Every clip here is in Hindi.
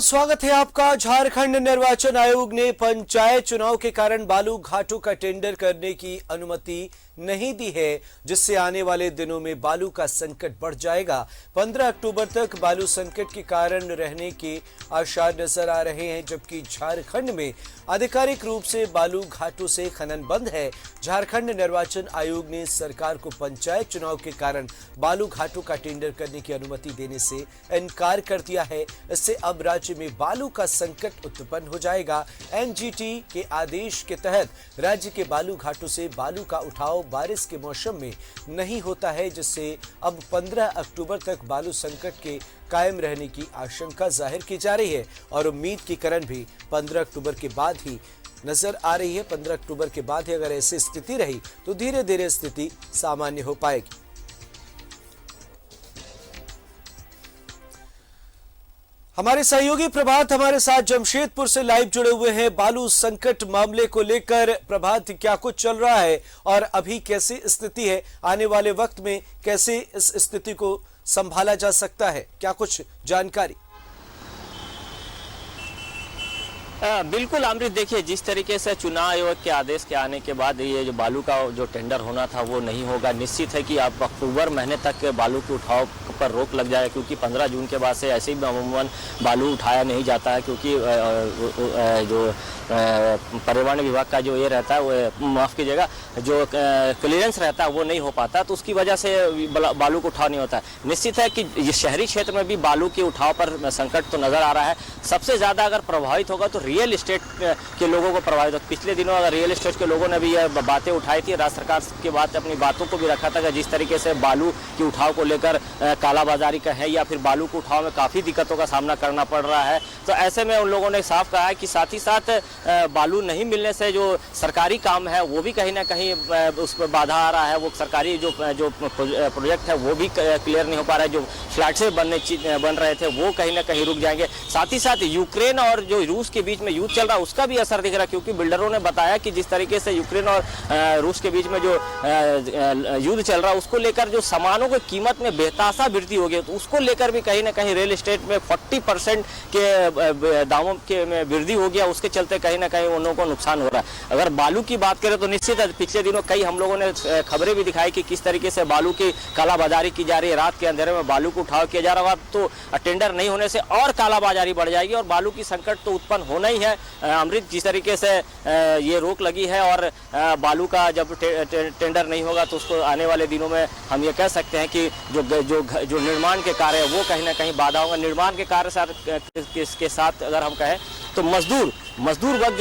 स्वागत है आपका। झारखंड निर्वाचन आयोग ने पंचायत चुनाव के कारण बालू घाटों का टेंडर करने की अनुमति नहीं दी है, जिससे आने वाले दिनों में बालू का संकट बढ़ जाएगा। 15 अक्टूबर तक बालू संकट के कारण रहने के आसार नजर आ रहे हैं, जबकि झारखंड में आधिकारिक रूप से बालू घाटों से खनन बंद है। झारखंड निर्वाचन आयोग ने सरकार को पंचायत चुनाव के कारण बालू घाटों का टेंडर करने की अनुमति देने से इनकार कर दिया है। इससे अब राज्य में बालू का संकट उत्पन्न हो जाएगा। एनजीटी के आदेश के तहत राज्य के बालू घाटों से बालू का उठाव बारिश के मौसम में नहीं होता है, जिससे अब 15 अक्टूबर तक बालू संकट के कायम रहने की आशंका जाहिर की जा रही है और उम्मीद की किरण भी 15 अक्टूबर के बाद ही नजर आ रही है। 15 अक्टूबर के बाद ही अगर ऐसी स्थिति रही तो धीरे धीरे स्थिति सामान्य हो पाएगी। हमारे सहयोगी प्रभात हमारे साथ जमशेदपुर से लाइव जुड़े हुए हैं। बालू संकट मामले को लेकर प्रभात, क्या कुछ चल रहा है और अभी कैसी स्थिति है? आने वाले वक्त में कैसे इस स्थिति को संभाला जा सकता है? क्या कुछ जानकारी? बिल्कुल अमृत, देखिए जिस तरीके से चुनाव आयोग के आदेश के आने के बाद ये जो बालू का जो टेंडर होना था वो नहीं होगा। निश्चित है कि अब अक्टूबर महीने तक बालू के उठाव पर रोक लग जाएगा, क्योंकि 15 जून के बाद से ऐसे ही अमूमन बालू उठाया नहीं जाता है, क्योंकि जो पर्यावरण विभाग का जो ये रहता है वो माफ़ कीजिएगा जो क्लियरेंस रहता है वो नहीं हो पाता, तो उसकी वजह से बालू को उठाव नहीं होता है। निश्चित है कि ये शहरी क्षेत्र में भी बालू के उठाव पर संकट तो नज़र आ रहा है। सबसे ज़्यादा अगर प्रभावित होगा तो रियल इस्टेट के लोगों को प्रभावित होगा। पिछले दिनों अगर रियल इस्टेट के लोगों ने भी ये बातें उठाई थी, राज्य सरकार की बात अपनी बातों को भी रखा था कि जिस तरीके से बालू के उठाव को लेकर कालाबाजारी का है या फिर बालू के उठाव में काफ़ी दिक्कतों का सामना करना पड़ रहा है, तो ऐसे में उन लोगों ने साफ कहा है कि साथ ही साथ बालू नहीं मिलने से जो सरकारी काम है वो भी कहीं ना कहीं उस पर बाधा आ रहा है। वो सरकारी जो प्रोजेक्ट है वो भी क्लियर नहीं हो पा रहा है। जो फ्लैट से बन रहे थे वो कहीं ना कहीं रुक जाएंगे। साथ ही साथ यूक्रेन और जो रूस के बीच में युद्ध चल रहा है उसका भी असर दिख रहा है, क्योंकि बिल्डरों ने बताया कि जिस तरीके से यूक्रेन और रूस के बीच में जो युद्ध चल रहा है उसको लेकर जो सामानों की कीमत में बेतहाशा वृद्धि हो गई, तो उसको लेकर भी कहीं ना कहीं रियल एस्टेट में 40% के दामों के में वृद्धि हो गया। उसके चलते कहीं ना कहीं उन लोगों को नुकसान हो रहा है। अगर बालू की बात करें तो निश्चित है पिछले दिनों कई हम लोगों ने खबरें भी दिखाई कि किस तरीके से बालू की कालाबाजारी की जा रही है। रात के अंधेरे में बालू को उठाव किया जा रहा है, तो टेंडर नहीं होने से और कालाबाजारी बढ़ जाएगी और बालू की संकट तो उत्पन्न होना ही है। अमृत, जिस तरीके से ये रोक लगी है और बालू का जब टेंडर नहीं होगा तो उसको आने वाले दिनों में हम ये कह सकते हैं कि जो निर्माण के कार्य है वो कहीं ना कहीं बाधा होगा। निर्माण के कार्य के साथ अगर हम कहें तो मजदूर वर्ग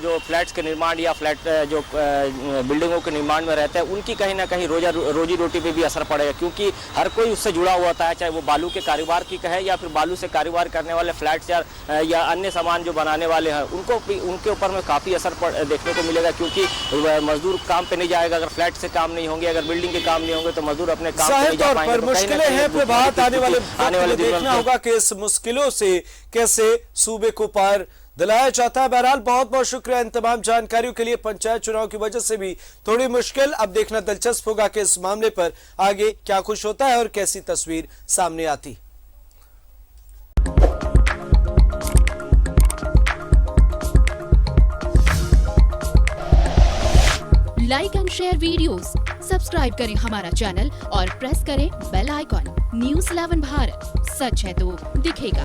जो फ्लैट्स के निर्माण या फ्लैट जो बिल्डिंगों के निर्माण में रहते हैं उनकी कहीं ना कहीं रोजी रोटी पे भी असर पड़ेगा, क्योंकि हर कोई उससे जुड़ा हुआ होता है, चाहे वो बालू के कारोबार की कहे या फिर बालू से कारोबार करने वाले फ्लैट्स या अन्य सामान जो बनाने वाले हैं उनको भी उनके ऊपर में काफ़ी असर देखने को मिलेगा, क्योंकि मजदूर काम पे नहीं जाएगा। अगर फ्लैट से काम नहीं होंगे, अगर बिल्डिंग के काम नहीं होंगे तो मजदूर अपने काम पे नहीं जा पाएंगे। मुश्किलें हैं प्रभात, आने वाले देखना होगा कि इस मुश्किलों से कैसे सूबे को पार दिलाया जाता है। बहरहाल बहुत बहुत शुक्रिया इन तमाम जानकारियों के लिए। पंचायत चुनाव की वजह से भी थोड़ी मुश्किल, अब देखना दिलचस्प होगा कि इस मामले पर आगे क्या कुछ होता है और कैसी तस्वीर सामने आती। Like and share videos, subscribe करें हमारा चैनल और प्रेस करें बेल आइकॉन। News 11 भारत, सच है तो दिखेगा।